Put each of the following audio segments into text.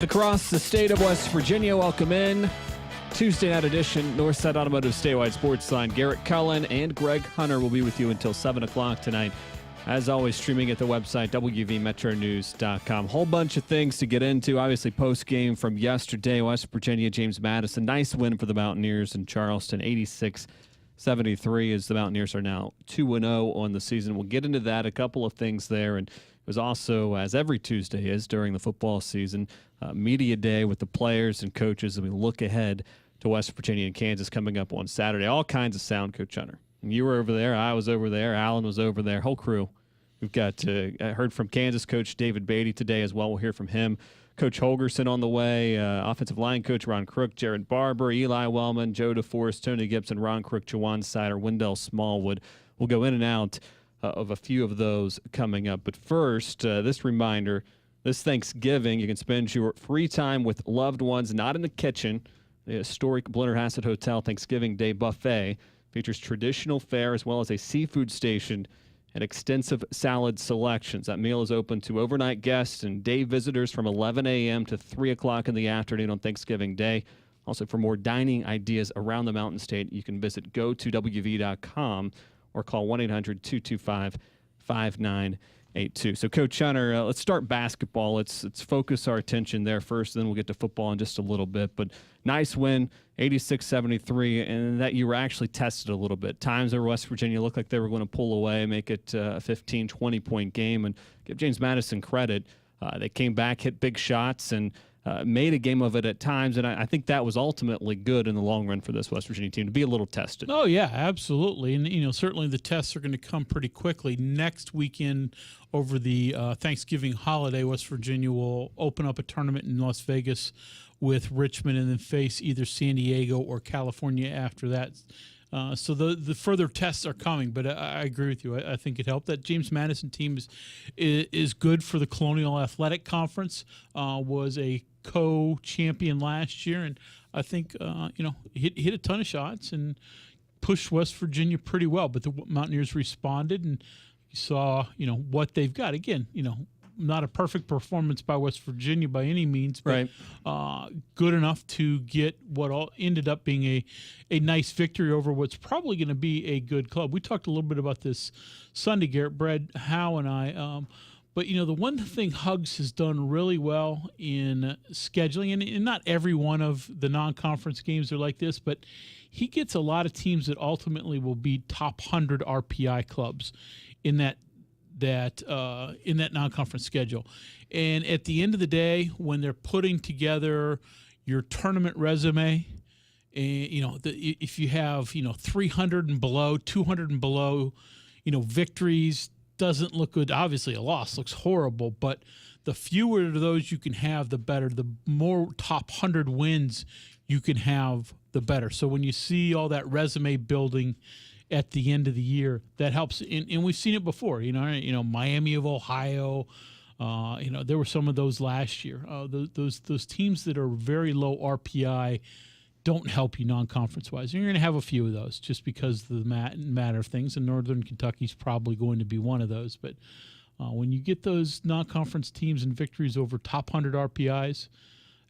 Across the state of West Virginia, welcome in. Tuesday night edition, Northside Automotive Statewide Sportsline. Garrett Cullen and Greg Hunter will be with you until 7 o'clock tonight. As always, streaming at the website, wvmetronews.com. Whole bunch of things to get into. Obviously, post-game from yesterday, West Virginia, James Madison. Nice win for the Mountaineers in Charleston, 86-73, as the Mountaineers are now 2-0 on the season. We'll get into that, a couple of things there. And it was also, as every Tuesday is during the football season, media day with the players and coaches, and we look ahead to West Virginia and Kansas coming up on Saturday. All kinds of sound, Coach Hunter. You were over there. I was over there. Alan was over there. Whole crew. We've got heard from Kansas coach David Beatty today as well. We'll hear from him. Coach Holgerson on the way. Offensive line coach Ron Crook, Jared Barber, Eli Wellman, Joe DeForest, Tony Gibson, Ron Crook, Jawan Sider, Wendell Smallwood. We'll go in and out of a few of those coming up. But first, this reminder, this Thanksgiving, you can spend your free time with loved ones, not in the kitchen. The historic Blennerhassett Hotel Thanksgiving Day Buffet features traditional fare as well as a seafood station and extensive salad selections. That meal is open to overnight guests and day visitors from 11 a.m. to 3 o'clock in the afternoon on Thanksgiving Day. Also, for more dining ideas around the Mountain State, you can visit go2wv.com or call 1-800-225-5982. So, Coach Hunter, let's start basketball. Let's focus our attention there first, then we'll get to football in just a little bit. But nice win, 86-73, and that you were actually tested a little bit. Times where West Virginia looked like they were going to pull away, make it a 15, 20-point game, and give James Madison credit. They came back, hit big shots, and made a game of it at times, and I think that was ultimately good in the long run for this West Virginia team to be a little tested. Oh, yeah, absolutely. And, certainly the tests are going to come pretty quickly. Next weekend over the Thanksgiving holiday, West Virginia will open up a tournament in Las Vegas with Richmond and then face either San Diego or California after that. So the further tests are coming, but I agree with you. I think it helped. That James Madison team is good for the Colonial Athletic Conference, was a co-champion last year, and I think hit a ton of shots and pushed West Virginia pretty well. But the Mountaineers responded, and you saw what they've got. Again, not a perfect performance by West Virginia by any means, but right. Good enough to get what all ended up being a nice victory over what's probably going to be a good club. We talked a little bit about this Sunday, Garrett, Brad, Howe, and I. But, the one thing Hugs has done really well in scheduling, and not every one of the non-conference games are like this, but he gets a lot of teams that ultimately will be top 100 RPI clubs in that non-conference schedule. And at the end of the day, when they're putting together your tournament resume, and if you have 300 and below, 200 and below, victories, doesn't look good. Obviously, a loss looks horrible, but the fewer of those you can have, the better. The more top 100 wins you can have, the better. So when you see all that resume building at the end of the year, that helps. And we've seen it before. Miami of Ohio. There were some of those last year. Those teams that are very low RPI don't help you non-conference wise. You're going to have a few of those just because of the matter of things, and Northern Kentucky's probably going to be one of those. But when you get those non-conference teams and victories over top 100 RPIs,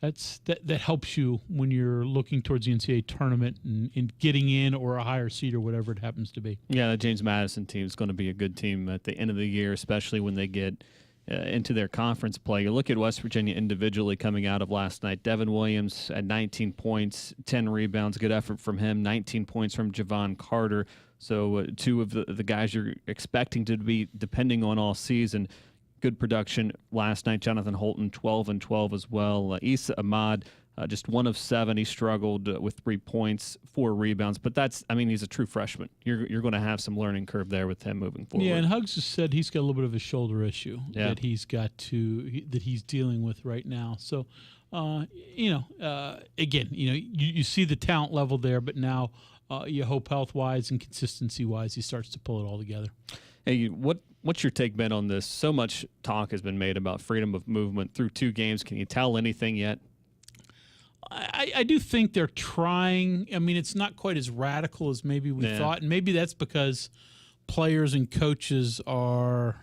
that helps you when you're looking towards the NCAA tournament and getting in or a higher seed or whatever it happens to be. Yeah, the James Madison team is going to be a good team at the end of the year, especially when they get into their conference play. You look at West Virginia individually coming out of last night. Devin Williams at 19 points, 10 rebounds, good effort from him, 19 points from Javon Carter. So two of the guys you're expecting to be depending on all season. Good production last night. Jonathan Holton, 12 and 12 as well. Issa Ahmad, just 1 of 7. He struggled with 3 points, 4 rebounds. But he's a true freshman. You're going to have some learning curve there with him moving forward. Yeah, and Hugs has said he's got a little bit of a shoulder issue that he's dealing with right now. So, again, you see the talent level there, but now you hope health-wise and consistency-wise he starts to pull it all together. Hey, what's your take been on this? So much talk has been made about freedom of movement through 2 games. Can you tell anything yet? I do think they're trying. I mean, it's not quite as radical as maybe we thought, and maybe that's because players and coaches are,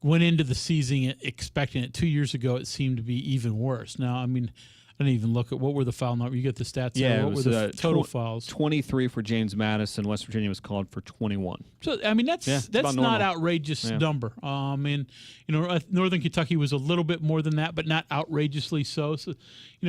went into the season expecting it. 2 years ago, it seemed to be even worse. Now, I mean, I didn't even look at what were the foul numbers. You get the stats there. What were the total fouls? 23 for James Madison. West Virginia was called for 21. So, I mean, that's not outrageous number. And, Northern Kentucky was a little bit more than that, but not outrageously so. So,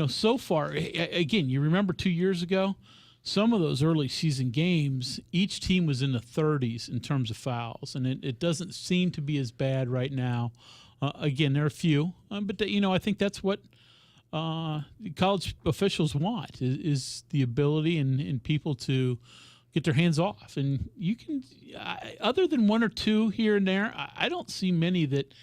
so far, again, you remember 2 years ago, some of those early season games, each team was in the 30s in terms of fouls, and it doesn't seem to be as bad right now. Again, there are a few, but I think that's what college officials want is the ability and people to get their hands off. And you can, other than one or two here and there, I don't see many that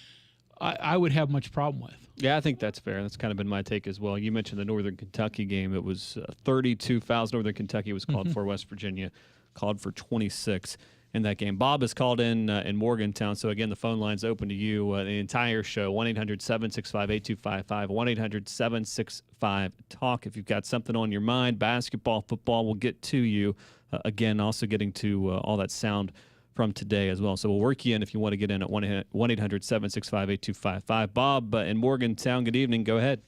I would have much problem with. Yeah, I think that's fair. That's kind of been my take as well. You mentioned the Northern Kentucky game. It was 32 fouls. Northern Kentucky was called for. West Virginia called for 26 in that game. Bob is called in Morgantown. So, again, the phone line's open to you the entire show, 1-800-765-8255, 1-800-765-TALK. If you've got something on your mind, basketball, football, we'll get to you. Again, also getting to all that sound from today as well. So we'll work you in if you want to get in at 1-800-765-8255. Bob in Morgantown, good evening. Go ahead.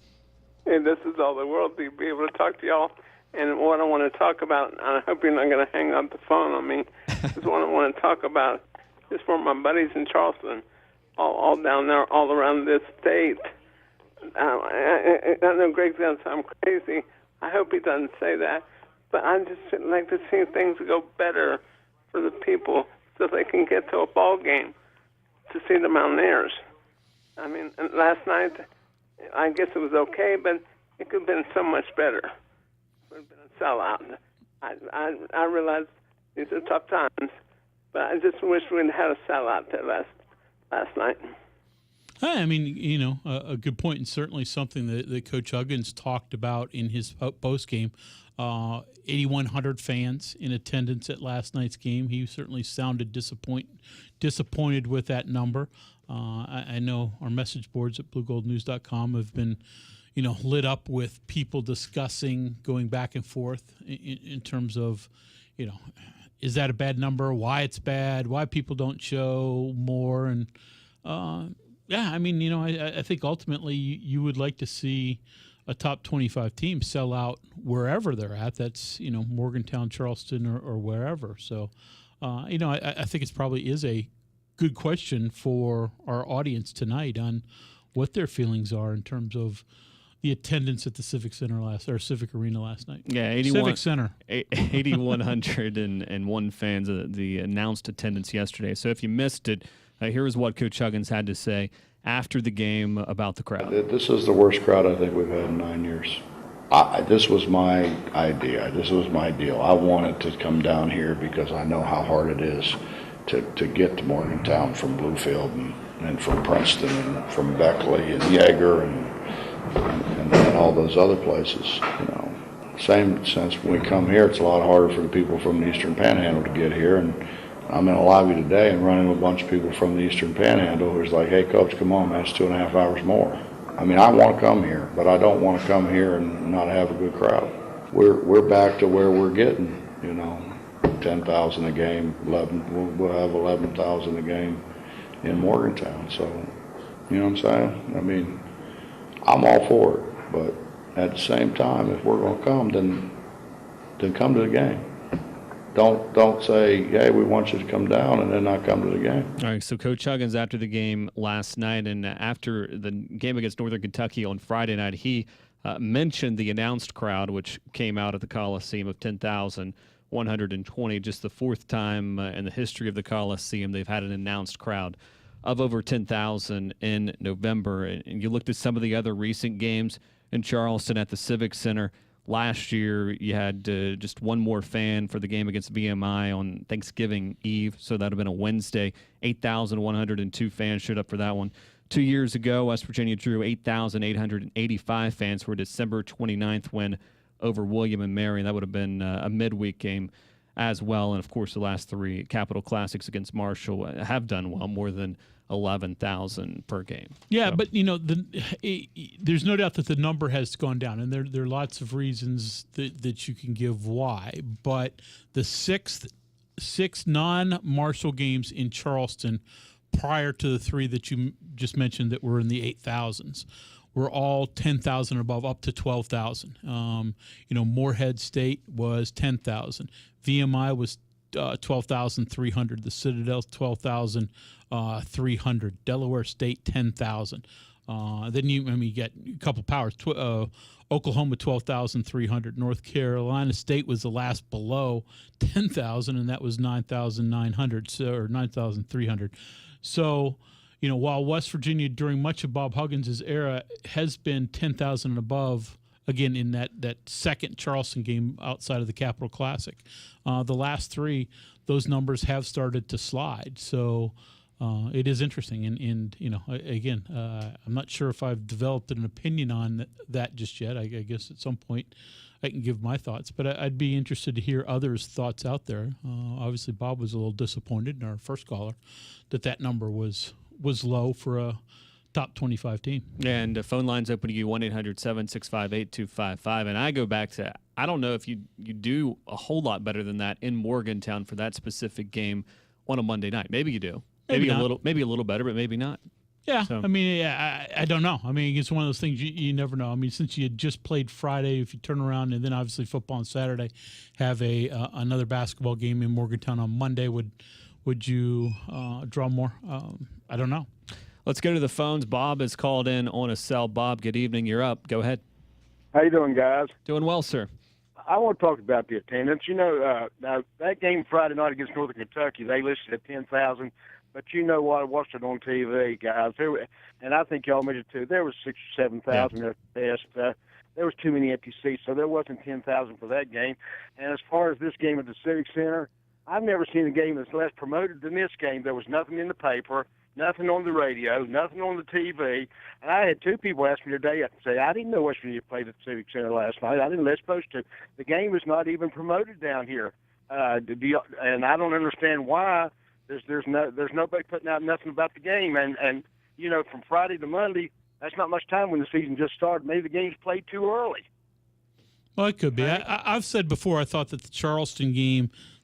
Hey, this is all the world to be able to talk to y'all. And what I want to talk about, I hope you're not going to hang up the phone on me, is what I want to talk about is for my buddies in Charleston, all down there, all around this state. I know Greg's going to sound crazy. I hope he doesn't say that. But I just like to see things go better for the people so they can get to a ball game to see the Mountaineers. I mean, last night, I guess it was okay, but it could have been so much better. It would have been a sellout. I realize these are tough times, but I just wish we'd had a sellout there last night. I mean, a good point, and certainly something that Coach Huggins talked about in his post game. 8,100 fans in attendance at last night's game. He certainly sounded disappointed with that number. I know our message boards at bluegoldnews.com have been, lit up with people discussing, going back and forth in terms of, is that a bad number? Why it's bad? Why people don't show more? And I think ultimately you would like to see a top 25 team sell out wherever they're at. That's, Morgantown, Charleston, or wherever. So, I think it probably is a good question for our audience tonight on what their feelings are in terms of the attendance at the Civic Arena last night. Yeah, 8,101 fans, the announced attendance yesterday. So if you missed it, here's what Coach Huggins had to say after the game about the crowd. This is the worst crowd I think we've had in 9 years. This was my idea. This was my deal. I wanted to come down here because I know how hard it is to get to Morgantown from Bluefield and from Princeton and from Beckley and Yeager and all those other places. Same sense when we come here, it's a lot harder for the people from the Eastern Panhandle to get here. And I'm in a lobby today and running with a bunch of people from the Eastern Panhandle who's like, hey, Coach, come on, man, it's 2.5 hours more. I mean, I want to come here, but I don't want to come here and not have a good crowd. We're back to where we're getting, 10,000 a game, 11. We'll have 11,000 a game in Morgantown. So, you know what I'm saying? I mean, I'm all for it, but at the same time, if we're going to come, then come to the game. Don't say, hey, we want you to come down and then not come to the game. All right, so Coach Huggins, after the game last night and after the game against Northern Kentucky on Friday night, he mentioned the announced crowd, which came out at the Coliseum of 10,120, just the fourth time in the history of the Coliseum they've had an announced crowd of over 10,000 in November. And you looked at some of the other recent games in Charleston at the Civic Center. Last year, you had just one more fan for the game against VMI on Thanksgiving Eve, so that would have been a Wednesday. 8,102 fans showed up for that one. 2 years ago, West Virginia drew 8,885 fans for a December 29th win over William and Mary. That would have been a midweek game as well. And, of course, the last three Capital Classics against Marshall have done well, more than 11,000 per game. Yeah, so. But there's no doubt that the number has gone down, and there are lots of reasons that you can give why. But the six non-Marshall games in Charleston prior to the three that you just mentioned that were in the 8,000s. Were all 10,000 above, up to 12,000. Morehead State was 10,000. VMI was 12,300. The Citadel 12,300. Delaware State 10,000. Then you get a couple powers. Oklahoma 12,300. North Carolina State was the last below 10,000, and that was 9,900 or 9,300. So, while West Virginia during much of Bob Huggins' era has been 10,000 and above, again in that second Charleston game outside of the Capital Classic, the last three, those numbers have started to slide. So it is interesting. And again, I'm not sure if I've developed an opinion on that just yet. I guess at some point I can give my thoughts, but I'd be interested to hear others' thoughts out there. Obviously, Bob was a little disappointed in our first caller that number was low for a top 25 team. And the phone line's open to you, 1-800-765-8255. And I go back to, I don't know if you do a whole lot better than that in Morgantown for that specific game on a Monday night. Maybe you do. Maybe a little better, but maybe not. Yeah, So. I don't know. I mean, it's one of those things you never know. I mean, since you had just played Friday, if you turn around and then obviously football on Saturday, have another basketball game in Morgantown on Monday, would you draw more? I don't know. Let's go to the phones. Bob is called in on a cell. Bob, good evening. You're up. Go ahead. How you doing, guys? Doing well, sir. I want to talk about the attendance. Now that game Friday night against Northern Kentucky, they listed at 10,000. But you know what? I watched it on TV, guys. And I think y'all mentioned too. There was 6,000 or 7,000 at best. There was too many empty seats, so there wasn't 10,000 for that game. And as far as this game at the Civic Center, I've never seen a game that's less promoted than this game. There was nothing in the paper, nothing on the radio, nothing on the TV. And I had two people ask me today, I say, I didn't know West Virginia played at the Civic Center last night. I didn't know they're supposed to. The game was not even promoted down here. And I don't understand why. There's nobody putting out nothing about the game. And from Friday to Monday, that's not much time when the season just started. Maybe the game's played too early. Well, it could be. I've said before, I thought that the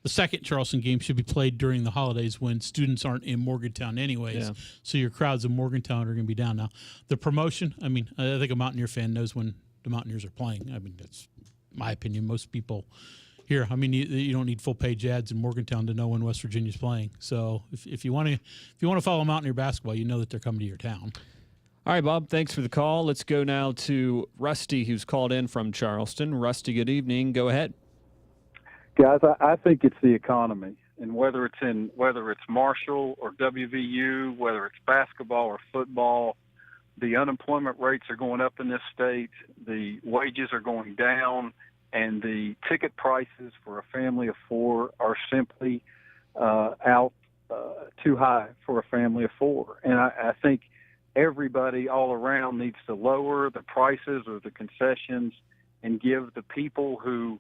second Charleston game should be played during the holidays when students aren't in Morgantown anyways. Yeah. So your crowds in Morgantown are going to be down now. The promotion, I think a Mountaineer fan knows when the Mountaineers are playing. That's my opinion. Most people here, you don't need full-page ads in Morgantown to know when West Virginia's playing. So if you want to follow Mountaineer basketball, you know that they're coming to your town. All right, Bob, thanks for the call. Let's go now to Rusty, who's called in from Charleston. Rusty, good evening. Go ahead. Guys, I think it's the economy, and whether it's Marshall or WVU, whether it's basketball or football, the unemployment rates are going up in this state, the wages are going down, and the ticket prices for a family of four are simply too high for a family of four. And I think everybody all around needs to lower the prices or the concessions and give the people who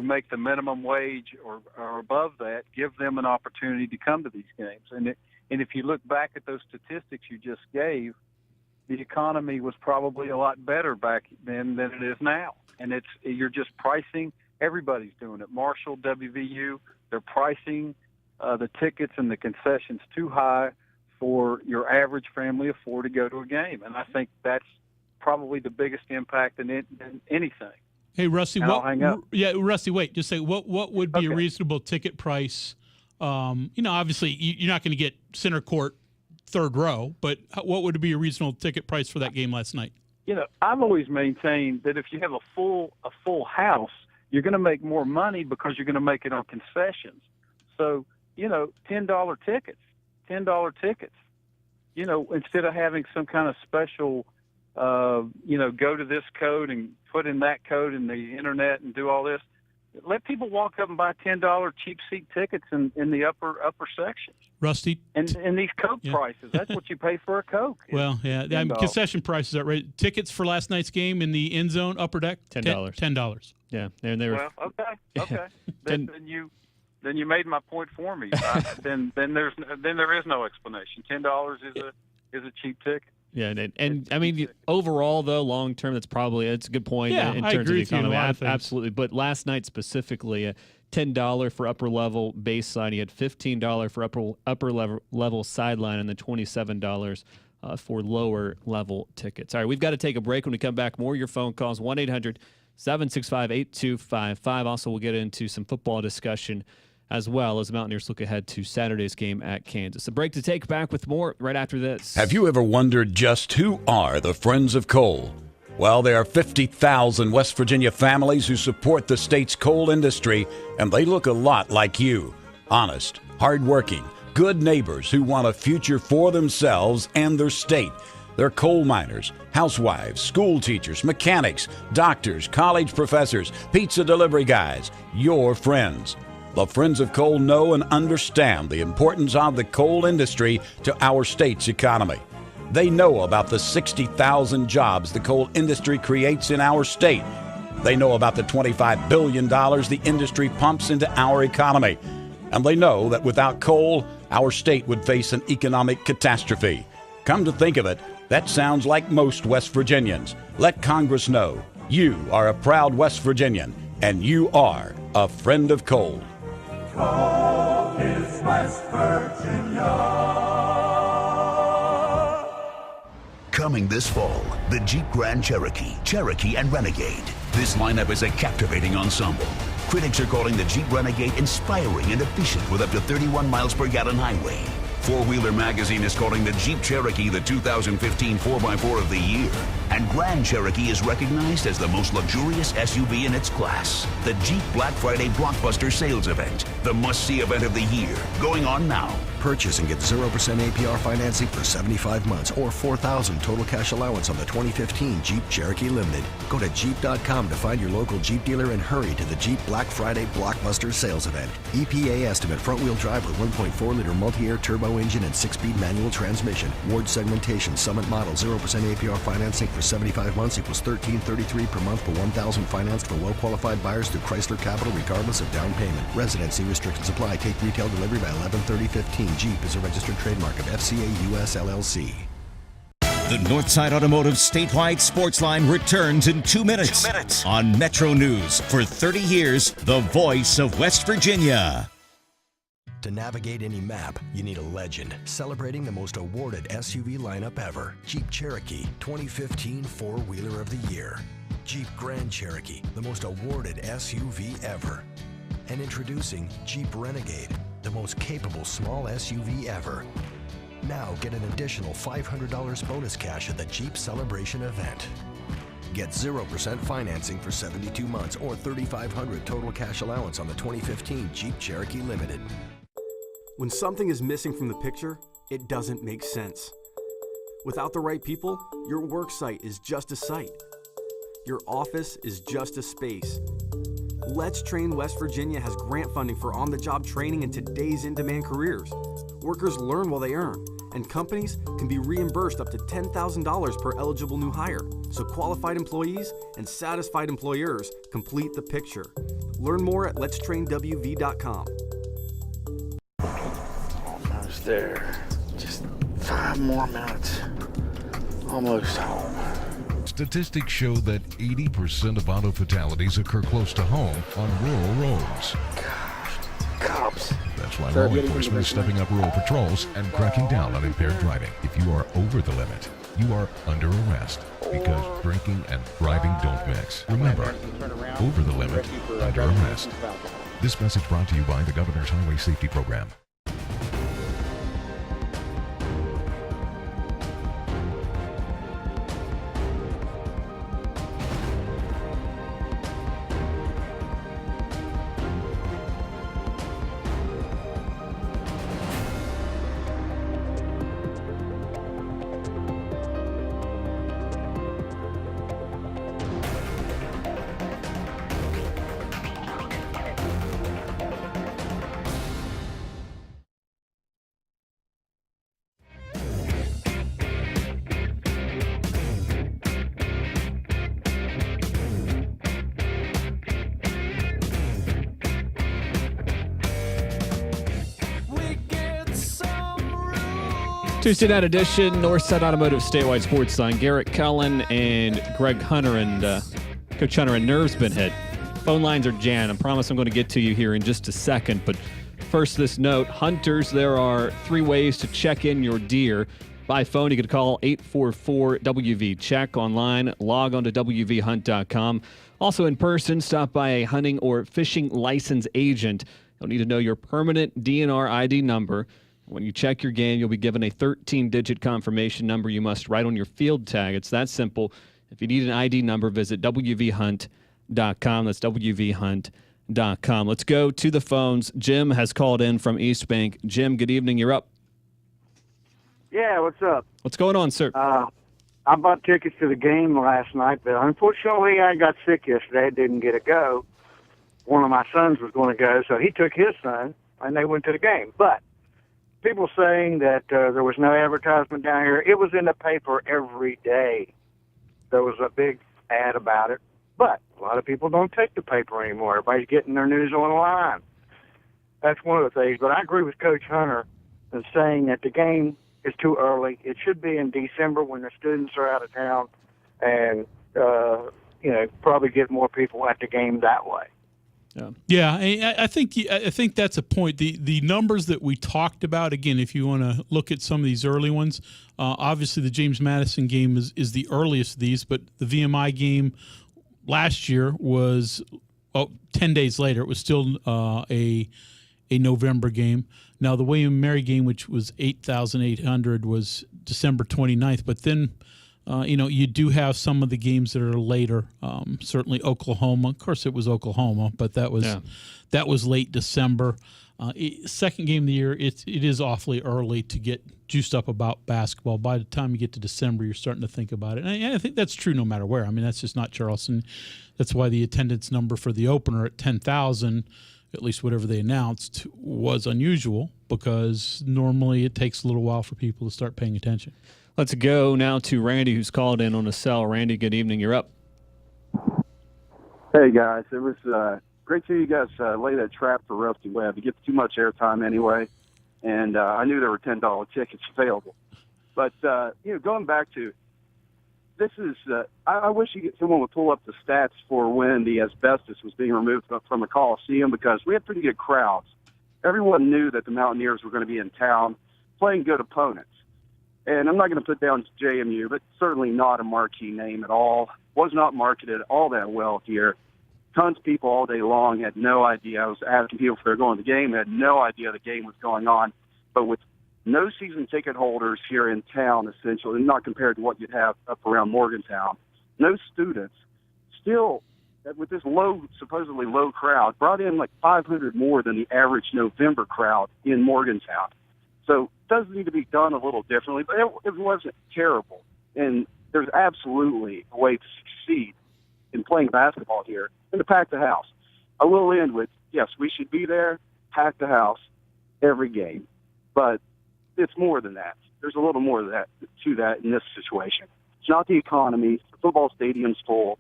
make the minimum wage or above that, give them an opportunity to come to these games. And if you look back at those statistics you just gave, the economy was probably a lot better back then than it is now. And you're just pricing. Everybody's doing it. Marshall, WVU, they're pricing the tickets and the concessions too high for your average family of four to go to a game. And I think that's probably the biggest impact than anything. Hey, Rusty, hang up. Rusty, wait, just say what would be a reasonable ticket price? Obviously you're not going to get center court third row, but what would be a reasonable ticket price for that game last night? I've always maintained that if you have a full house, you're going to make more money because you're going to make it on concessions. So, $10 tickets, instead of having some kind of special, go to this code and put in that code in the internet and do all this. Let people walk up and buy $10 cheap seat tickets in the upper sections. Rusty, and these Coke prices, that's what you pay for a Coke. Well, yeah, concession prices are right. Tickets for last night's game in the end zone, upper deck, $10. $10. Yeah, and they were. Well, okay. Then you made my point for me. Then there is no explanation. $10 is a cheap ticket. Yeah, and I mean, overall, though, long term, it's a good point Yeah, in I terms agree of with the you on a economy. lot of things. Absolutely. But last night specifically, $10 for upper level baseline. You had $15 for upper level sideline, and then $27 for lower level tickets. All right, we've got to take a break. When we come back, more of your phone calls, 1-800-765-8255. Also, we'll get into some football discussion as well as Mountaineers look ahead to Saturday's game at Kansas. A break to take, back with more right after this. Have you ever wondered just who are the Friends of Coal? Well, there are 50,000 West Virginia families who support the state's coal industry, and they look a lot like you. Honest, hardworking, good neighbors who want a future for themselves and their state. They're coal miners, housewives, school teachers, mechanics, doctors, college professors, pizza delivery guys, your friends. The Friends of Coal know and understand the importance of the coal industry to our state's economy. They know about the 60,000 jobs the coal industry creates in our state. They know about the $25 billion the industry pumps into our economy. And they know that without coal, our state would face an economic catastrophe. Come to think of it, that sounds like most West Virginians. Let Congress know you are a proud West Virginian, and you are a friend of coal. Coal is West Virginia. Coming this fall, the Jeep Grand Cherokee, Cherokee, and Renegade. This lineup is a captivating ensemble. Critics are calling the Jeep Renegade inspiring and efficient with up to 31 miles per gallon highway. Four-Wheeler Magazine is calling the Jeep Cherokee the 2015 4x4 of the year. And Grand Cherokee is recognized as the most luxurious SUV in its class. The Jeep Black Friday Blockbuster Sales Event, the must-see event of the year, going on now. Purchase and get 0% APR financing for 75 months or $4,000 total cash allowance on the 2015 Jeep Cherokee Limited. Go to Jeep.com to find your local Jeep dealer and hurry to the Jeep Black Friday Blockbuster Sales Event. EPA estimate front-wheel drive with 1.4-liter multi-air turbo engine and 6-speed manual transmission. Ward segmentation Summit model 0% APR financing for 75 months equals $13.33 per month for $1,000 financed for well-qualified buyers through Chrysler Capital regardless of down payment. Residency restrictions apply. Take retail delivery by 11/30/15. Jeep is a registered trademark of FCA US LLC. The Northside Automotive statewide Sportsline returns in 2 minutes. On MetroNews. For 30 years, the voice of West Virginia. To navigate any map, you need a legend. Celebrating the most awarded SUV lineup ever. Jeep Cherokee, 2015 4-Wheeler of the Year. Jeep Grand Cherokee, the most awarded SUV ever. And introducing Jeep Renegade, the most capable small SUV ever. Now get an additional $500 bonus cash at the Jeep Celebration event. Get 0% financing for 72 months or $3,500 total cash allowance on the 2015 Jeep Cherokee Limited. When something is missing from the picture, it doesn't make sense. Without the right people, your work site is just a site. Your office is just a space. Let's Train West Virginia has grant funding for on-the-job training in today's in-demand careers. Workers learn while they earn, and companies can be reimbursed up to $10,000 per eligible new hire. So qualified employees and satisfied employers complete the picture. Learn more at letstrainwv.com. Almost there. Just 5 more minutes. Almost home. Statistics show that 80% of auto fatalities occur close to home on rural roads. Gosh, cops. That's why law enforcement is stepping up rural patrols and cracking down on impaired driving. If you are over the limit, you are under arrest because drinking and driving don't mix. Remember, over the limit, under arrest. This message brought to you by the Governor's Highway Safety Program. Tuesday night edition, Northside Automotive Statewide Sportsline. Garrett Cullen and Greg Hunter and Coach Hunter, and nerves been hit. Phone lines are jammed. I promise I'm going to get to you here in just a second. But first, this note. Hunters, there are 3 ways to check in your deer. By phone, you could call 844-WV-CHECK. Online, log on to WVHunt.com. Also in person, stop by a hunting or fishing license agent. You'll need to know your permanent DNR ID number. When you check your game, you'll be given a 13-digit confirmation number you must write on your field tag. It's that simple. If you need an ID number, visit WVHunt.com. That's WVHunt.com. Let's go to the phones. Jim has called in from East Bank. Jim, good evening. You're up. Yeah, what's up? What's going on, sir? I bought tickets to the game last night, but unfortunately I got sick yesterday. Didn't get to go. One of my sons was going to go, so he took his son, and they went to the game. But people saying that there was no advertisement down here. It was in the paper every day. There was a big ad about it. But a lot of people don't take the paper anymore. Everybody's getting their news online. That's one of the things. But I agree with Coach Hunter in saying that the game is too early. It should be in December when the students are out of town and, probably get more people at the game that way. Yeah, I think that's a point. The numbers that we talked about, again, if you want to look at some of these early ones, obviously the James Madison game is the earliest of these, but the VMI game last year was 10 days later. It was still a November game. Now, the William & Mary game, which was 8,800, was December 29th, but then you do have some of the games that are later. Certainly Oklahoma. Of course, it was Oklahoma, but that was late December. Second game of the year, it is awfully early to get juiced up about basketball. By the time you get to December, you're starting to think about it. And I think that's true no matter where. I mean, that's just not Charleston. That's why the attendance number for the opener at 10,000, at least whatever they announced, was unusual because normally it takes a little while for people to start paying attention. Let's go now to Randy, who's called in on a cell. Randy, good evening. You're up. Hey, guys. It was great to see you guys lay that trap for Rusty Webb. He gets too much airtime anyway, and I knew there were $10 tickets available. But, going back to this is I wish someone would pull up the stats for when the asbestos was being removed from the Coliseum because we had pretty good crowds. Everyone knew that the Mountaineers were going to be in town playing good opponents. And I'm not going to put down JMU, but certainly not a marquee name at all. Was not marketed all that well here. Tons of people all day long had no idea. I was asking people if they were going to the game. They had no idea the game was going on. But with no season ticket holders here in town, essentially, not compared to what you'd have up around Morgantown, no students, still, with this supposedly low crowd, brought in like 500 more than the average November crowd in Morgantown. So it does need to be done a little differently, but it wasn't terrible. And there's absolutely a way to succeed in playing basketball here and to pack the house. I will end with, yes, we should be there, pack the house every game. But it's more than that. There's a little more to that in this situation. It's not the economy. The football stadium's full.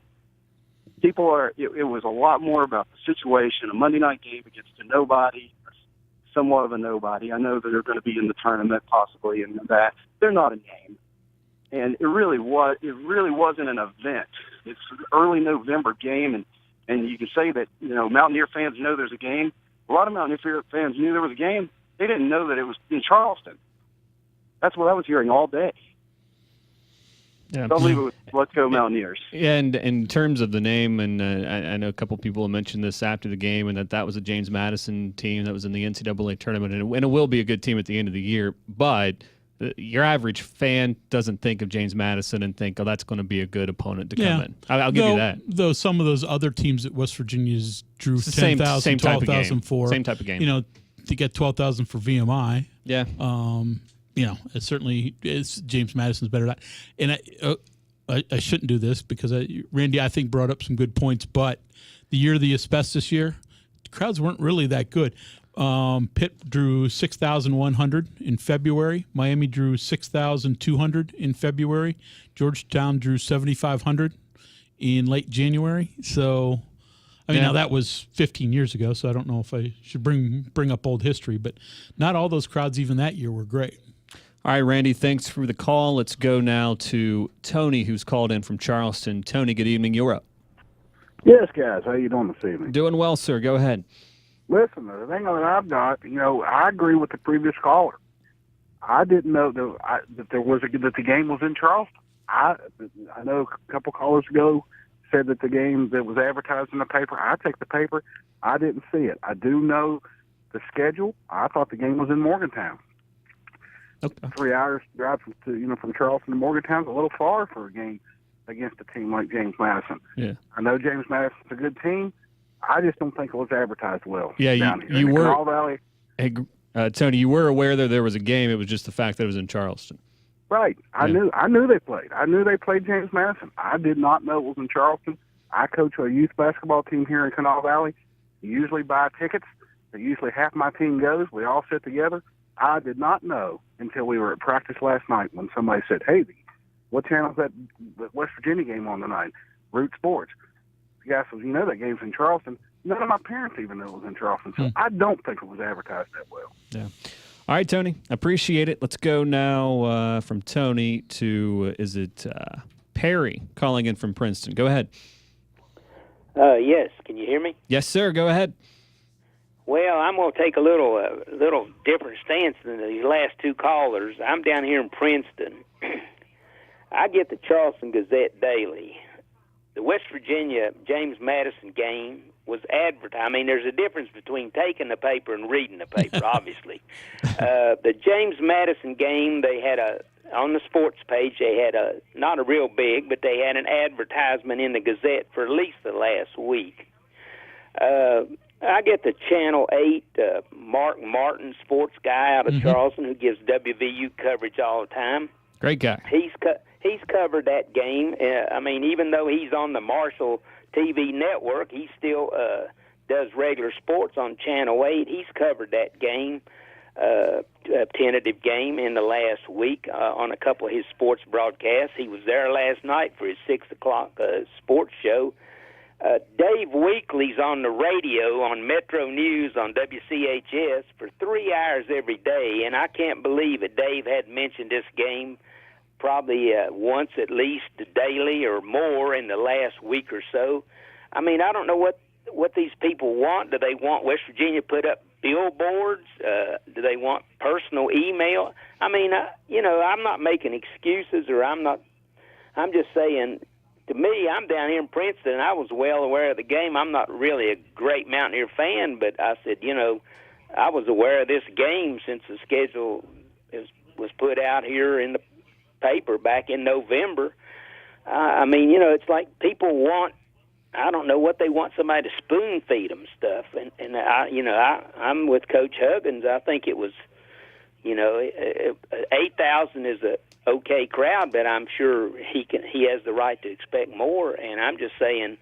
It was a lot more about the situation, a Monday night game against a nobody, somewhat of a nobody. I know that they're going to be in the tournament possibly and that. They're not a name. And it really wasn't an event. It's an early November game, and you can say that, Mountaineer fans know there's a game. A lot of Mountaineer fans knew there was a game. They didn't know that it was in Charleston. That's what I was hearing all day. Yeah. I'll leave it with let's go Mountaineers. And in terms of the name, and I know a couple people have mentioned this after the game, and that was a James Madison team that was in the NCAA tournament, and it will be a good team at the end of the year. But your average fan doesn't think of James Madison and think, oh, that's going to be a good opponent to come in. I'll give you that. Though some of those other teams at West Virginia's drew 10,000, 12,000 for. Same type of game. To get 12,000 for VMI. Yeah. It certainly is. James Madison's better at that. And I shouldn't do this because Randy, I think, brought up some good points. But the year of the asbestos year, the crowds weren't really that good. Pitt drew 6,100 in February. Miami drew 6,200 in February. Georgetown drew 7,500 in late January. So, now that was 15 years ago, so I don't know if I should bring up old history. But not all those crowds even that year were great. All right, Randy, thanks for the call. Let's go now to Tony, who's called in from Charleston. Tony, good evening. You're up. Yes, guys. How you doing this evening? Doing well, sir. Go ahead. Listen, the thing that I've got, I agree with the previous caller. I didn't know that the game was in Charleston. I know a couple callers ago said that the game that was advertised in the paper. I take the paper. I didn't see it. I do know the schedule. I thought the game was in Morgantown. Okay. 3 hours drive from Charleston to Morgantown is a little far for a game against a team like James Madison. Yeah. I know James Madison's a good team. I just don't think it was advertised well. Yeah, down here. you In were. Kanawha Valley. Hey, Tony, you were aware that there was a game. It was just the fact that it was in Charleston. Right. I knew they played. I knew they played James Madison. I did not know it was in Charleston. I coach a youth basketball team here in Kanawha Valley. We usually buy tickets. Usually half my team goes. We all sit together. I did not know until we were at practice last night when somebody said, "Hey, what channel is that West Virginia game on tonight?" Root Sports. The guy says, that game's in Charleston. None of my parents even knew it was in Charleston, so I don't think it was advertised that well. Yeah. All right, Tony. Appreciate it. Let's go now from Tony to, Perry calling in from Princeton. Go ahead. Yes. Can you hear me? Yes, sir. Go ahead. Well, I'm going to take a little different stance than these last two callers. I'm down here in Princeton. I get the Charleston Gazette daily. The West Virginia James Madison game was advertised. I mean, there's a difference between taking the paper and reading the paper, obviously. The James Madison game, they had on the sports page, they had not a real big, but they had an advertisement in the Gazette for at least the last week. I get the Channel 8, Mark Martin, sports guy out of Charleston, who gives WVU coverage all the time. Great guy. He's covered that game. I mean, even though he's on the Marshall TV network, he still does regular sports on Channel 8. He's covered that game, a tentative game in the last week on a couple of his sports broadcasts. He was there last night for his 6 o'clock sports show. Dave Weekley's on the radio on MetroNews on WCHS for 3 hours every day, and I can't believe it. Dave had mentioned this game probably once at least daily or more in the last week or so. I mean, I don't know what these people want. Do they want West Virginia put up billboards? Do they want personal email? I mean, I'm not making excuses, or I'm just saying, to me, I'm down here in Princeton, and I was well aware of the game. I'm not really a great Mountaineer fan, but I said, I was aware of this game since the schedule was put out here in the paper back in November. I mean, it's like people want, I don't know what they want, somebody to spoon feed them stuff. And I'm with Coach Huggins. I think it was, 8,000 is a okay crowd, but I'm sure he has the right to expect more. And I'm just saying,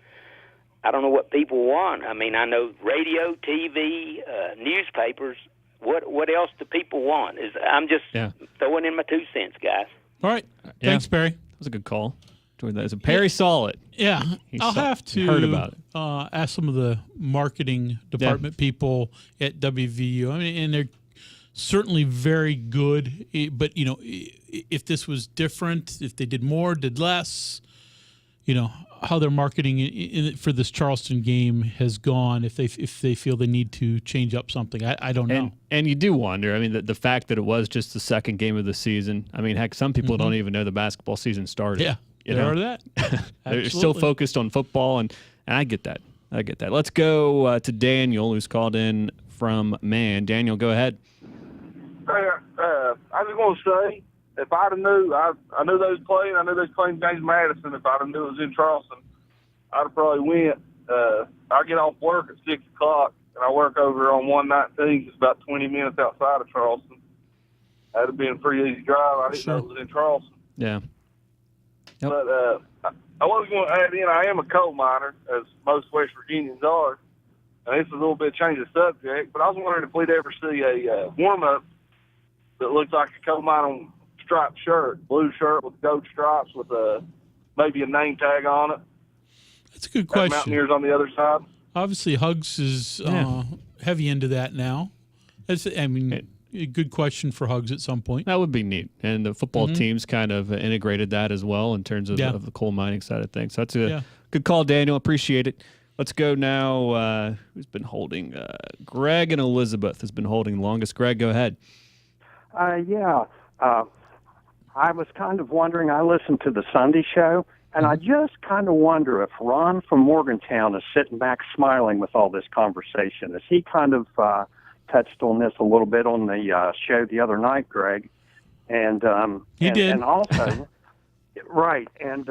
I don't know what people want. I mean, I know radio, TV, newspapers. What else do people want? I'm just throwing in my 2 cents, guys. All right. Thanks, Barry. That was a good call. So Perry saw it. Yeah. I'll have to heard about it. Ask some of the marketing department people at WVU. I mean, and they're certainly very good. But, if this was different, if they did more, did less, how their marketing for this Charleston game has gone, if they feel they need to change up something. I don't know. And you do wonder. I mean, the fact that it was just the second game of the season. I mean, heck, some people don't even know the basketball season started. Yeah, that. They're still focused on football, and I get that. Let's go to Daniel, who's called in from Man. Daniel, go ahead. I was going to say, if I'd have knew, I knew they was playing. I knew they was playing James Madison. If I'd have knew it was in Charleston, I'd have probably went. I get off work at 6 o'clock, and I work over on 119. It's about 20 minutes outside of Charleston. That'd have been a pretty easy drive. I didn't know it was in Charleston. Yeah. Yep. But I was going to add in, I am a coal miner, as most West Virginians are. And this is a little bit change of subject, but I was wondering if we'd ever see a warm-up that looks like a coal miner striped shirt, blue shirt with gold stripes with maybe a name tag on it. That's a good question. Mountaineers on the other side. Obviously, Hugs is heavy into that now. a good question for Hugs at some point. That would be neat. And the football teams kind of integrated that as well in terms of, of the coal mining side of things. So that's a good call, Daniel. Appreciate it. Let's go now. Who's been holding? Greg and Elizabeth has been holding longest. Greg, go ahead. I was kind of wondering, I listened to the Sunday show, and I just kind of wonder if Ron from Morgantown is sitting back smiling with all this conversation. As he kind of touched on this a little bit on the show the other night, Greg. And he did. And also, right, and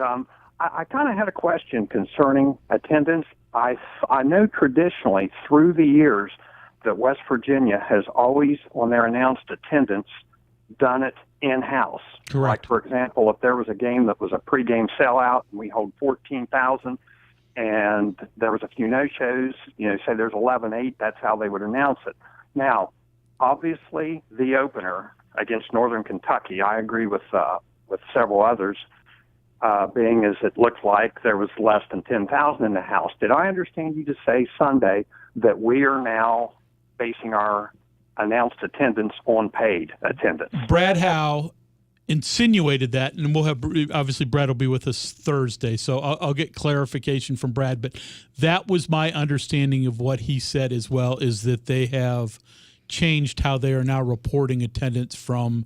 I kind of had a question concerning attendance. I know traditionally through the years that West Virginia has always, on their announced attendance, done it in-house. Correct. Like, for example, if there was a game that was a pregame sellout and we hold 14,000 and there was a few no-shows, say there's 11-8, that's how they would announce it. Now, obviously, the opener against Northern Kentucky, I agree with several others, being as it looked like there was less than 10,000 in the house. Did I understand you to say Sunday that we are now basing our announced attendance on paid attendance? Brad Howe insinuated that, and we'll have, obviously Brad will be with us Thursday, so I'll get clarification from Brad, but that was my understanding of what he said as well, is that they have changed how they are now reporting attendance from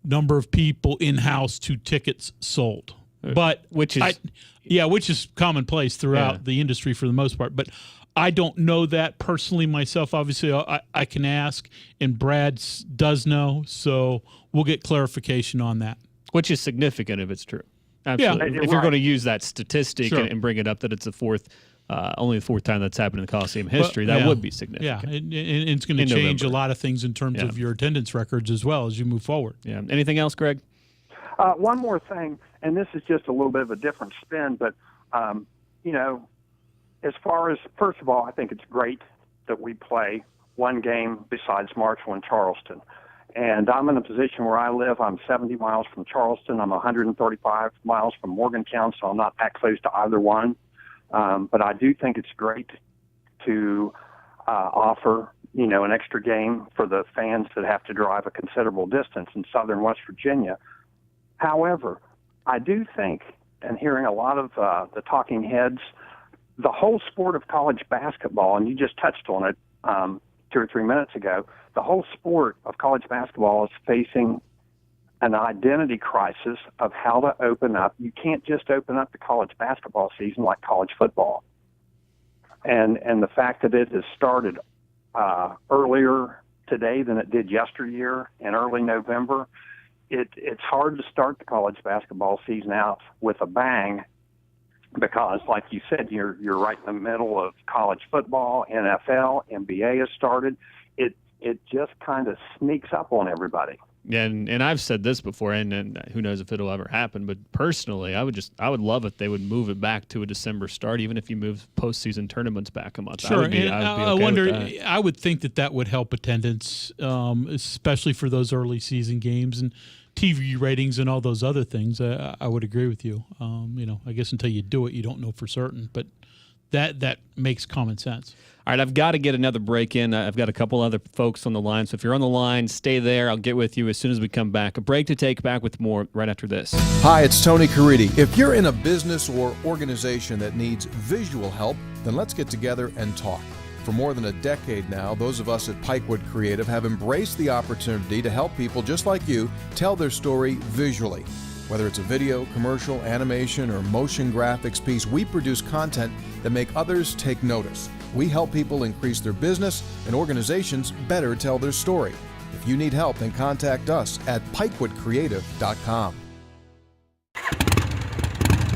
number of people in-house to tickets sold. But which is commonplace throughout the industry for the most part. But I don't know that personally myself. Obviously, I can ask, and Brad does know, so we'll get clarification on that. Which is significant if it's true. Absolutely. Yeah, if you're going to use that statistic Sure. and bring it up that it's only the fourth time that's happened in the Coliseum history, that would be significant. Yeah, and it's going to change a lot of things in terms of your attendance records as well as you move forward. Yeah. Anything else, Greg? One more thing, and this is just a little bit of a different spin, but, as far as, first of all, I think it's great that we play one game besides Marshall and Charleston. And I'm in a position where I live. I'm 70 miles from Charleston. I'm 135 miles from Morgantown, so I'm not that close to either one. But I do think it's great to offer, an extra game for the fans that have to drive a considerable distance in southern West Virginia. However, I do think, and hearing a lot of the talking heads, the whole sport of college basketball, and you just touched on it 2 or 3 minutes ago, the whole sport of college basketball is facing an identity crisis of how to open up. You can't just open up the college basketball season like college football. And the fact that it has started earlier today than it did yesteryear in early November, it's hard to start the college basketball season out with a bang because, like you said, you're right in the middle of college football, NFL, NBA has started. It just kind of sneaks up on everybody. And I've said this before, and who knows if it'll ever happen, but personally, I would love if they would move it back to a December start, even if you move postseason tournaments back a month. Sure, I wonder. I would think that would help attendance, especially for those early season games and TV ratings and all those other things. I would agree with you. I guess until you do it, you don't know for certain, but that makes common sense. All right, I've got to get another break in. I've got a couple other folks on the line, so if you're on the line, stay there. I'll get with you as soon as we come back. A break to take, back with more right after this. Hi, it's Tony Caridi. If you're in a business or organization that needs visual help, then let's get together and talk. For more than a decade now, those of us at Pikewood Creative have embraced the opportunity to help people just like you tell their story visually. Whether it's a video, commercial, animation, or motion graphics piece, we produce content that make others take notice. We help people increase their business and organizations better tell their story. If you need help, then contact us at pikewoodcreative.com.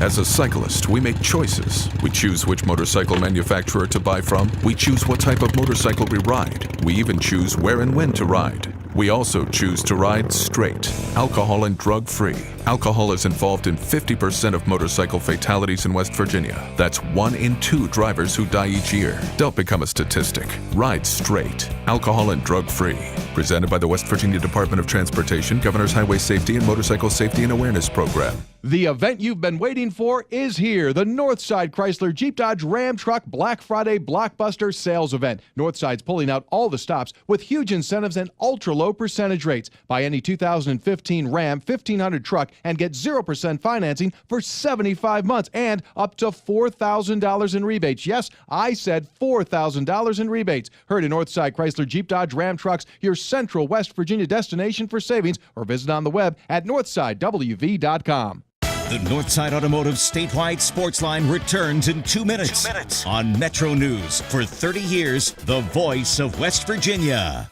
As a cyclist, we make choices. We choose which motorcycle manufacturer to buy from. We choose what type of motorcycle we ride. We even choose where and when to ride. We also choose to ride straight, alcohol and drug-free. Alcohol is involved in 50% of motorcycle fatalities in West Virginia. That's 1 in 2 drivers who die each year. Don't become a statistic. Ride straight, alcohol and drug-free. Presented by the West Virginia Department of Transportation, Governor's Highway Safety and Motorcycle Safety and Awareness Program. The event you've been waiting for is here. The Northside Chrysler Jeep Dodge Ram Truck Black Friday Blockbuster Sales Event. Northside's pulling out all the stops with huge incentives and ultra-low percentage rates. Buy any 2015 Ram 1500 truck and get 0% financing for 75 months and up to $4,000 in rebates. Yes, I said $4,000 in rebates. Heard in Northside Chrysler Jeep Dodge Ram Trucks, your central West Virginia destination for savings, or visit on the web at northsidewv.com. The Northside Automotive Statewide Sportsline returns in 2 minutes. On Metro News. For 30 years, the voice of West Virginia.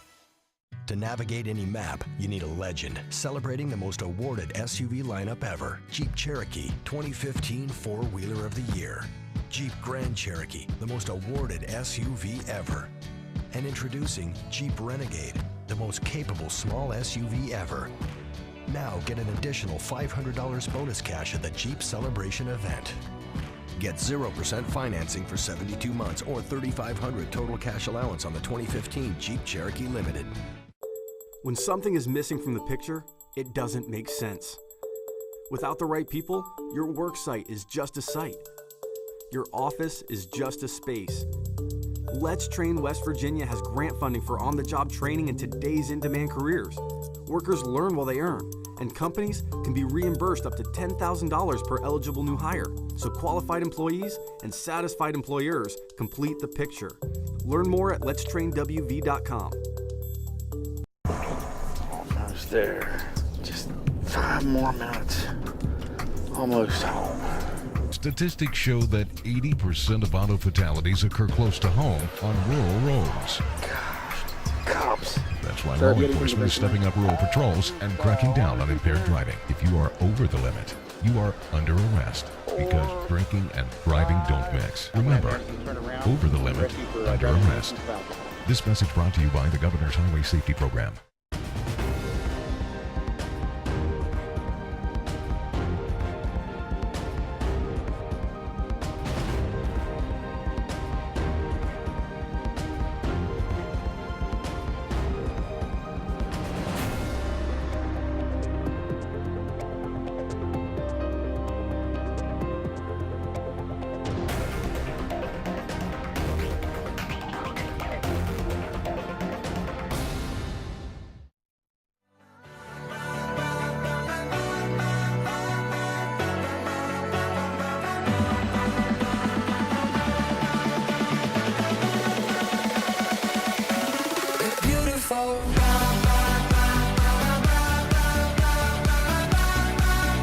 To navigate any map, you need a legend celebrating the most awarded SUV lineup ever. Jeep Cherokee 2015 Four-Wheeler of the Year. Jeep Grand Cherokee, the most awarded SUV ever. And introducing Jeep Renegade, the most capable small SUV ever. Now get an additional $500 bonus cash at the Jeep Celebration event. Get 0% financing for 72 months or $3,500 total cash allowance on the 2015 Jeep Cherokee Limited. When something is missing from the picture, it doesn't make sense. Without the right people, your work site is just a site. Your office is just a space. Let's Train West Virginia has grant funding for on-the-job training in today's in-demand careers. Workers learn while they earn, and companies can be reimbursed up to $10,000 per eligible new hire. So qualified employees and satisfied employers complete the picture. Learn more at letstrainwv.com. Almost there. Just 5 more minutes. Almost home. Statistics show that 80% of auto fatalities occur close to home on rural roads. Cops. That's why law enforcement is stepping up rural patrols and cracking down on impaired driving. If you are over the limit, you are under arrest because drinking and driving don't mix. Remember, over the limit, under arrest. This message brought to you by the Governor's Highway Safety Program.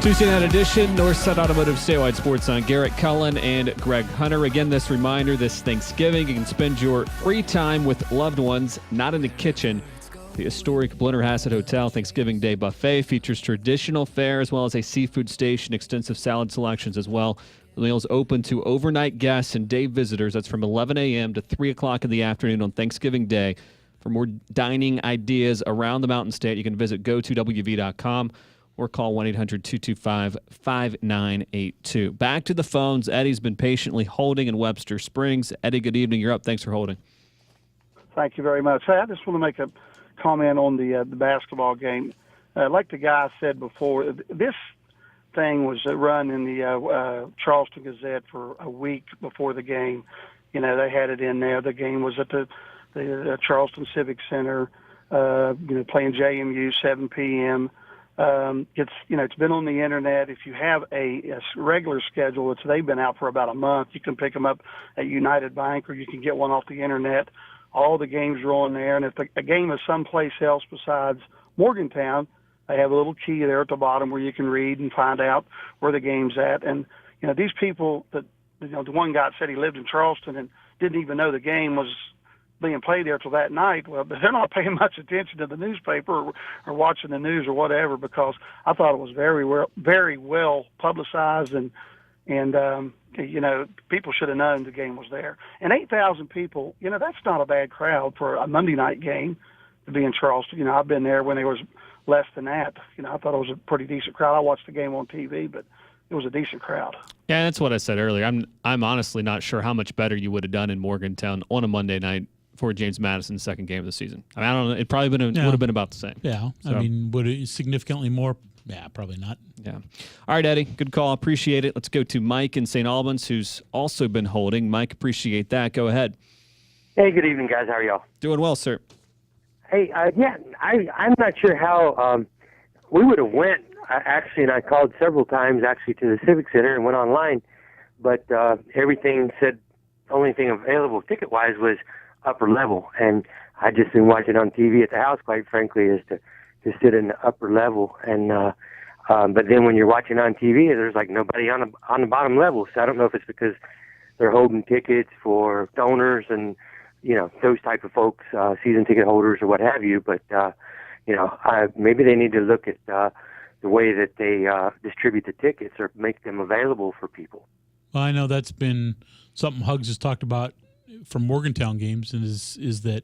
Tuesday night edition, Northside Automotive Statewide Sportsline. Garrett Cullen and Greg Hunter. Again, this reminder, this Thanksgiving, you can spend your free time with loved ones, not in the kitchen. The historic Blennerhassett Hotel Thanksgiving Day Buffet features traditional fare as well as a seafood station, extensive salad selections as well. The meal is open to overnight guests and day visitors. That's from 11 a.m. to 3 o'clock in the afternoon on Thanksgiving Day. For more dining ideas around the Mountain State, you can visit go2wv.com. or call 1-800-225-5982. Back to the phones. Eddie's been patiently holding in Webster Springs. Eddie, good evening. You're up. Thanks for holding. Thank you very much. Hey, I just want to make a comment on the basketball game. Like the guy said before, this thing was run in the Charleston Gazette for a week before the game. You know, they had it in there. The game was at the Charleston Civic Center, playing JMU, 7 p.m., it's been on the internet. If you have a regular schedule, they've been out for about a month. You can pick them up at United Bank, or you can get one off the internet. All the games are on there, and if a game is someplace else besides Morgantown, they have a little key there at the bottom where you can read and find out where the game's at. And these people that the one guy said he lived in Charleston and didn't even know the game was being played there till that night. Well, they're not paying much attention to the newspaper or watching the news or whatever, because I thought it was very well publicized, and people should have known the game was there. And 8,000 people, that's not a bad crowd for a Monday night game to be in Charleston. I've been there when there was less than that. I thought it was a pretty decent crowd. I watched the game on TV, but it was a decent crowd. Yeah, that's what I said earlier. I'm honestly not sure how much better you would have done in Morgantown on a Monday night for James Madison's second game of the season. I mean, I don't know. It probably would have been about the same. Yeah. So, I mean, would it significantly more? Yeah, probably not. Yeah. All right, Eddie. Good call. Appreciate it. Let's go to Mike in St. Albans, who's also been holding. Mike, appreciate that. Go ahead. Hey, good evening, guys. How are y'all? Doing well, sir. Hey, I'm not sure how we would have went. And I called several times actually to the Civic Center and went online, but everything said the only thing available ticket-wise was upper level, and I just been watching on TV at the house, quite frankly, is to sit in the upper level, and but then when you're watching on TV, there's like nobody on the bottom level. So I don't know if it's because they're holding tickets for donors and those type of folks, season ticket holders or what have you. But maybe they need to look at the way that they distribute the tickets or make them available for people. Well, I know that's been something Hugs has talked about from Morgantown games, and is that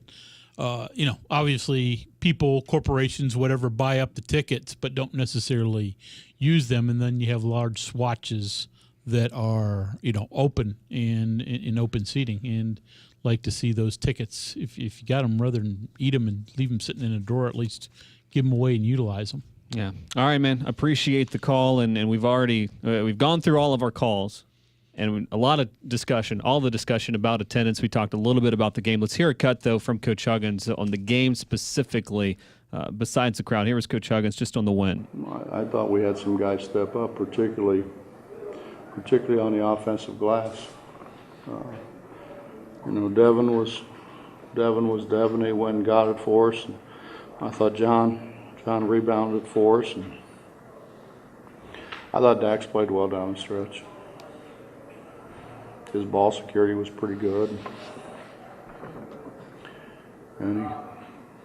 obviously people, corporations, whatever, buy up the tickets but don't necessarily use them, and then you have large swatches that are open and in open seating, and like to see those tickets. If you got them, rather than eat them and leave them sitting in a drawer, at least give them away and utilize them. Yeah. All right, man. Appreciate the call, and we've already we've gone through all of our calls. And a lot of discussion, all the discussion about attendance. We talked a little bit about the game. Let's hear a cut, though, from Coach Huggins on the game specifically, besides the crowd. Here was Coach Huggins just on the win. I thought we had some guys step up, particularly on the offensive glass. Devin was Devin. He went and got it for us. And I thought John rebounded it for us. And I thought Dax played well down the stretch. His ball security was pretty good, and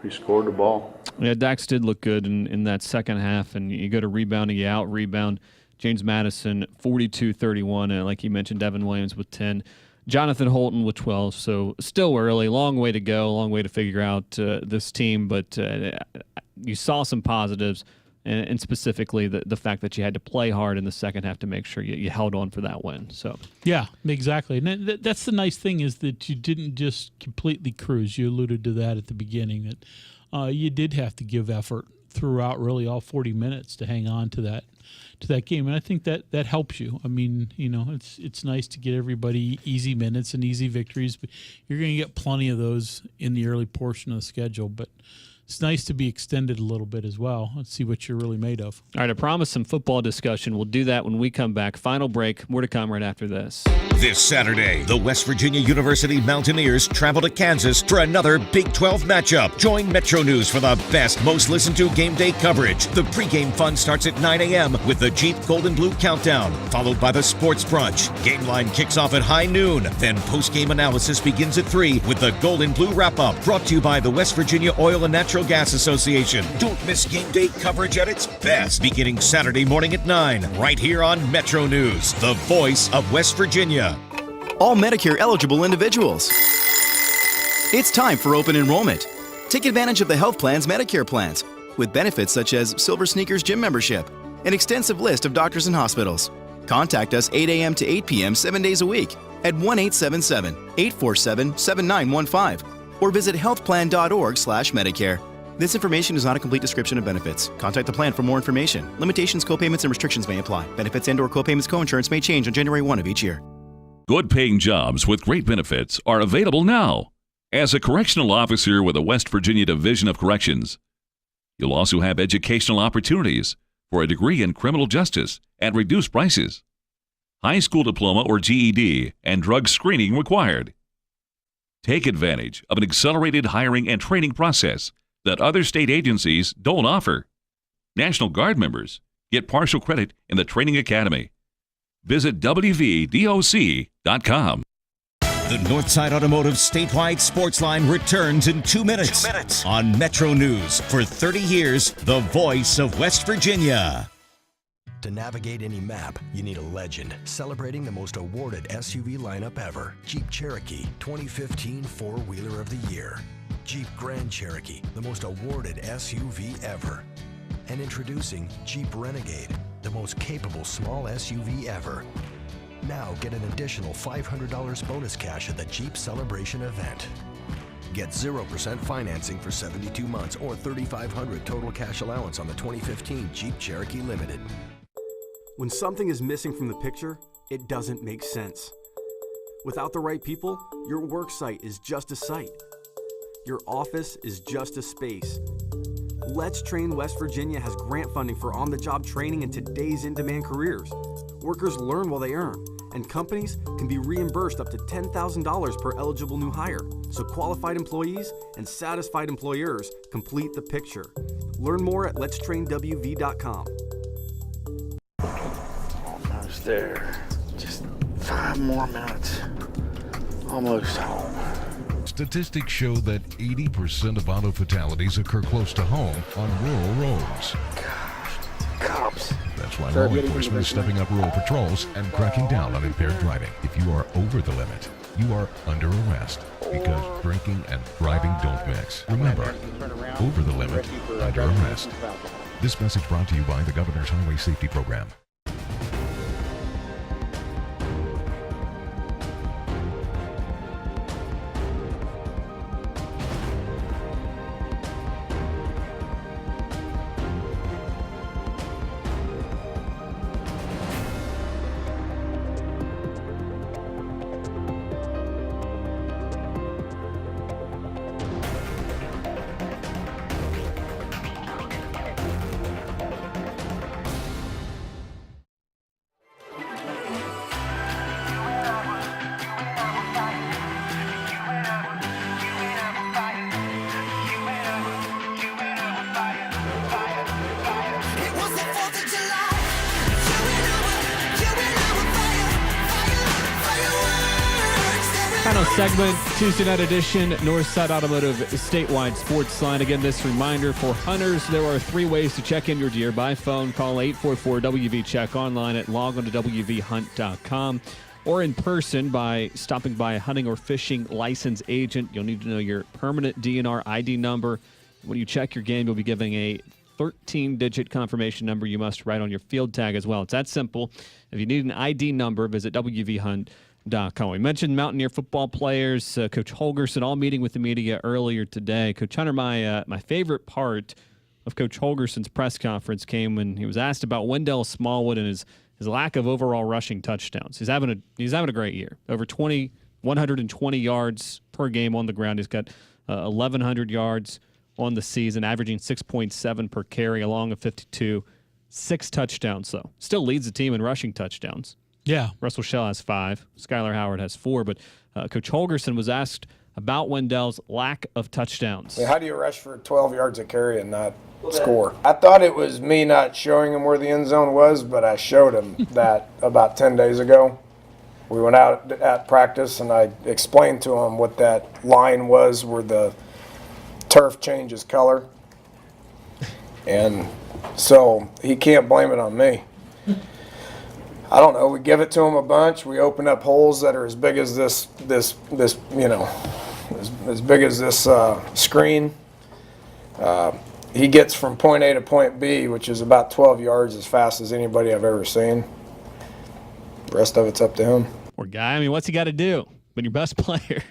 he scored the ball. Yeah, Dax did look good in that second half, and you go to rebounding, you out-rebound James Madison 42-31, and like you mentioned, Devin Williams with 10, Jonathan Holton with 12, so still early, long way to go, long way to figure out this team, but you saw some positives, and specifically the fact that you had to play hard in the second half to make sure you held on for that win. So yeah, exactly. And that's the nice thing, is that you didn't just completely cruise. You alluded to that at the beginning, that you did have to give effort throughout really all 40 minutes to hang on to that game. And I think that helps you. I mean, it's nice to get everybody easy minutes and easy victories, but you're going to get plenty of those in the early portion of the schedule. But it's nice to be extended a little bit as well. Let's see what you're really made of. All right, I promised some football discussion. We'll do that when we come back. Final break. More to come right after this. This Saturday, the West Virginia University Mountaineers travel to Kansas for another Big 12 matchup. Join MetroNews for the best, most listened to game day coverage. The pregame fun starts at 9 a.m. with the Jeep Golden Blue Countdown, followed by the Sports Brunch. Game line kicks off at high noon. Then postgame analysis begins at 3 with the Golden Blue Wrap-Up, brought to you by the West Virginia Oil and Natural Gas Association. Don't miss game day coverage at its best, beginning Saturday morning at 9, right here on MetroNews, the voice of West Virginia. All Medicare eligible individuals. It's time for open enrollment. Take advantage of the health plan's Medicare plans, with benefits such as Silver Sneakers gym membership, an extensive list of doctors and hospitals. Contact us 8 a.m. to 8 p.m. 7 days a week at 1-877-847-7915 or visit healthplan.org/Medicare. This information is not a complete description of benefits. Contact the plan for more information. Limitations, copayments, and restrictions may apply. Benefits and/or copayments, coinsurance may change on January 1 of each year. Good paying jobs with great benefits are available now. As a correctional officer with the West Virginia Division of Corrections, you'll also have educational opportunities for a degree in criminal justice at reduced prices. High school diploma or GED and drug screening required. Take advantage of an accelerated hiring and training process that other state agencies don't offer. National Guard members get partial credit in the Training Academy. Visit WVDOC.com. The Northside Automotive statewide Sportsline returns in 2 minutes. On MetroNews. For 30 years, the voice of West Virginia. To navigate any map, you need a legend. Celebrating the most awarded SUV lineup ever. Jeep Cherokee, 2015 Four-Wheeler of the Year. Jeep Grand Cherokee, the most awarded SUV ever. And introducing Jeep Renegade, the most capable small SUV ever. Now get an additional $500 bonus cash at the Jeep Celebration event. Get 0% financing for 72 months or $3,500 total cash allowance on the 2015 Jeep Cherokee Limited. When something is missing from the picture, it doesn't make sense. Without the right people, your work site is just a site. Your office is just a space. Let's Train West Virginia has grant funding for on-the-job training in today's in-demand careers. Workers learn while they earn, and companies can be reimbursed up to $10,000 per eligible new hire. So qualified employees and satisfied employers complete the picture. Learn more at letstrainwv.com. Almost there. Just 5 more minutes. Almost home. Statistics show that 80% of auto fatalities occur close to home on rural roads. Cops. That's why law enforcement is stepping up rural patrols and cracking down on impaired driving. If you are over the limit, you are under arrest because drinking and driving don't mix. Remember, over the limit, under arrest. This message brought to you by the Governor's Highway Safety Program. Final segment, Tuesday night edition, Northside Automotive Statewide Sportsline. Again, this reminder for hunters, there are 3 ways to check in your deer: by phone, call 844-WV-CHECK, online at logonto.wvhunt.com, or in person by stopping by a hunting or fishing license agent. You'll need to know your permanent DNR ID number. When you check your game, you'll be giving a 13-digit confirmation number you must write on your field tag as well. It's that simple. If you need an ID number, visit WVHunt.com. We mentioned Mountaineer football players, Coach Holgerson, all meeting with the media earlier today. Coach Hunter, my favorite part of Coach Holgerson's press conference came when he was asked about Wendell Smallwood and his lack of overall rushing touchdowns. He's having a great year. Over 120 yards per game on the ground. He's got 1,100 yards on the season, averaging 6.7 per carry, along with 52, 6 touchdowns, though. Still leads the team in rushing touchdowns. Yeah. Russell Shell has 5. Skylar Howard has 4. But Coach Holgerson was asked about Wendell's lack of touchdowns. How do you rush for 12 yards a carry and not score? I thought it was me not showing him where the end zone was, but I showed him that about 10 days ago. We went out at practice, and I explained to him what that line was where the turf changes color. And so he can't blame it on me. I don't know. We give it to him a bunch. We open up holes that are as big as this you know, as big as this screen. He gets from point A to point B, which is about 12 yards as fast as anybody I've ever seen. The rest of it's up to him. Poor guy. I mean, what's he got to do? Been your best player.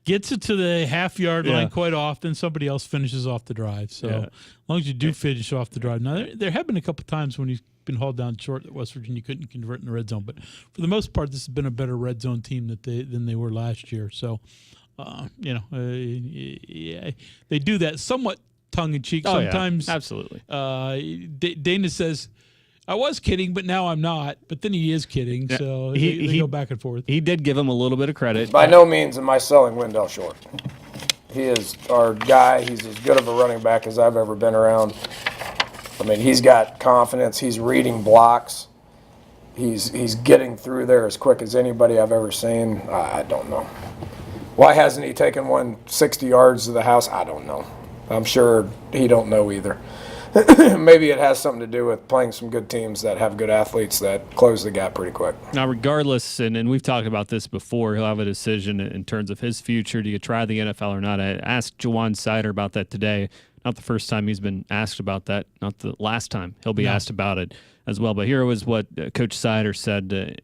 Gets it to the half-yard line quite often. Somebody else finishes off the drive. So as long as you do finish off the drive. Now, there have been a couple times when he's been hauled down short that West Virginia couldn't convert in the red zone. But for the most part, this has been a better red zone team than they were last year. So, they do that somewhat tongue-in-cheek sometimes. Yeah, absolutely. Dana says, I was kidding, but now I'm not. But then he is kidding, so they go back and forth. He did give him a little bit of credit. By no means am I selling Wendell short. He is our guy. He's as good of a running back as I've ever been around. I mean, he's got confidence. He's reading blocks. He's getting through there as quick as anybody I've ever seen. I don't know. Why hasn't he taken one 60 yards to the house? I don't know. I'm sure he don't know either. Maybe it has something to do with playing some good teams that have good athletes that close the gap pretty quick. Now, regardless, and we've talked about this before, he'll have a decision in terms of his future. Do you try the NFL or not? I asked Jawan Sider about that today. Not the first time he's been asked about that. Not the last time he'll be asked about it as well. But here was what Coach Sider said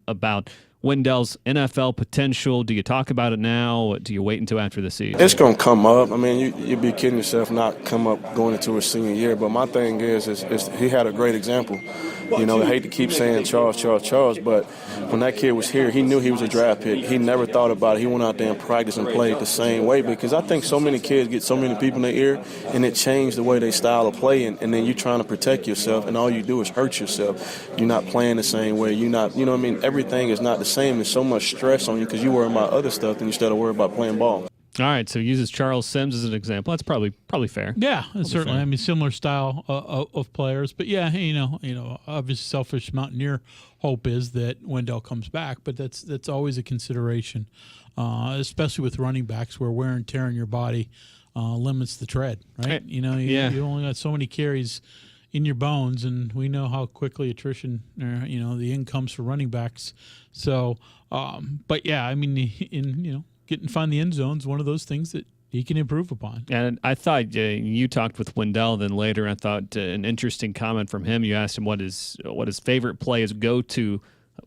about Wendell's NFL potential? Do you talk about it now? Do you wait until after the season? It's going to come up. I mean, you'd be kidding yourself not come up going into his senior year. But my thing is he had a great example. You know, I hate to keep saying Charles, but when that kid was here, he knew he was a draft pick. He never thought about it. He went out there and practiced and played the same way, because I think so many kids get so many people in their ear, and it changed the way they style of play, and then you're trying to protect yourself, and all you do is hurt yourself. You're not playing the same way. You're not, you know what I mean? Everything is not the same. There's so much stress on you because you worry about other stuff than instead of worry about playing ball. All right, so he uses Charles Sims as an example. That's probably fair. Yeah, certainly. Fair. I mean, similar style of players, but yeah, you know, obviously, selfish Mountaineer hope is that Wendell comes back, but that's always a consideration, especially with running backs, where wear and tear in your body limits the tread. Right? You know, you only got so many carries in your bones, and we know how quickly attrition, the end comes for running backs. So, but yeah, I mean, find the end zone is one of those things that he can improve upon. And I thought you talked with Wendell then later. I thought an interesting comment from him. You asked him what his favorite play, his go-to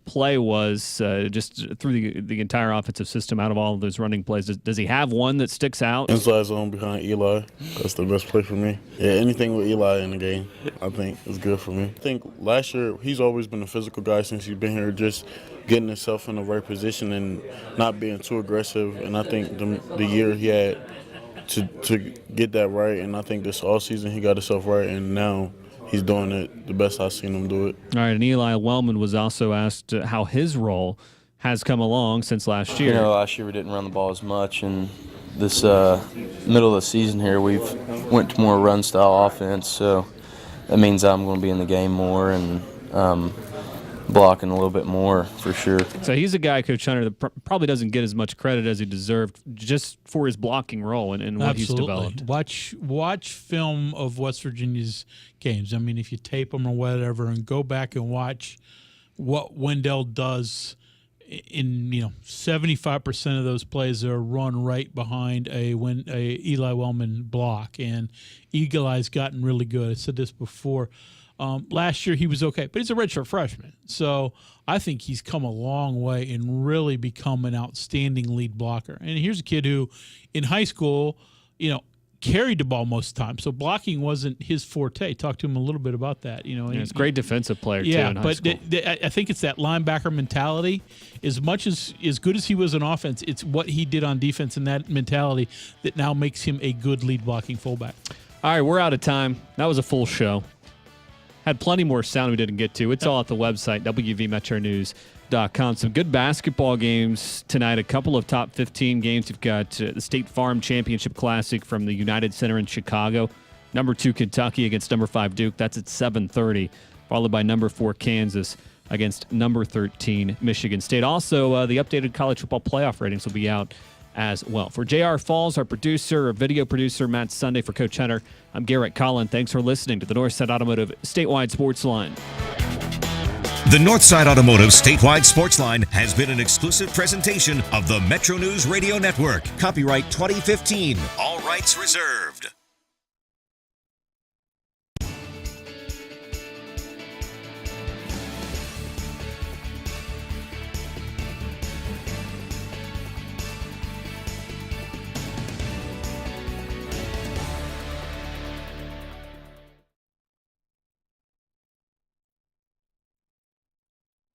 play was just through the entire offensive system out of all of those running plays. Does he have one that sticks out? Inside zone behind Eli. That's the best play for me. Yeah, anything with Eli in the game, I think, is good for me. I think last year he's always been a physical guy since he's been here, just getting himself in the right position and not being too aggressive. And I think the year he had to get that right, and I think this offseason he got himself right, and now he's doing it the best I've seen him do it. All right, and Eli Wellman was also asked how his role has come along since last year. Last year we didn't run the ball as much, and this middle of the season here we've went to more run-style offense, so that means I'm going to be in the game more and blocking a little bit more for sure. So he's a guy, Coach Hunter, that probably doesn't get as much credit as he deserved just for his blocking role and what he's developed. Watch film of West Virginia's games. I mean, if you tape them or whatever, and go back and watch what Wendell does in 75% of those plays are run right behind a Eli Wellman block, and Eli's gotten really good. I said this before. Last year he was okay, but he's a redshirt freshman. So I think he's come a long way and really become an outstanding lead blocker. And here's a kid who in high school, carried the ball most of the time. So blocking wasn't his forte. Talk to him a little bit about that. He's a great defensive player too in high school. I think it's that linebacker mentality. As much as good as he was on offense, it's what he did on defense and that mentality that now makes him a good lead blocking fullback. All right, we're out of time. That was a full show. Had plenty more sound we didn't get to. It's all at the website, wvmetronews.com. Some good basketball games tonight. A couple of top 15 games. You've got the State Farm Championship Classic from the United Center in Chicago. Number 2 Kentucky against number 5 Duke. That's at 7:30. Followed by number 4 Kansas against number 13 Michigan State. Also, the updated college football playoff ratings will be out as well. For J.R. Falls, our producer, our video producer, Matt Sunday, for Coach Hunter, I'm Garrett Collin. Thanks for listening to the Northside Automotive Statewide Sports Line. The Northside Automotive Statewide Sports Line has been an exclusive presentation of the Metro News Radio Network. Copyright 2015. All rights reserved.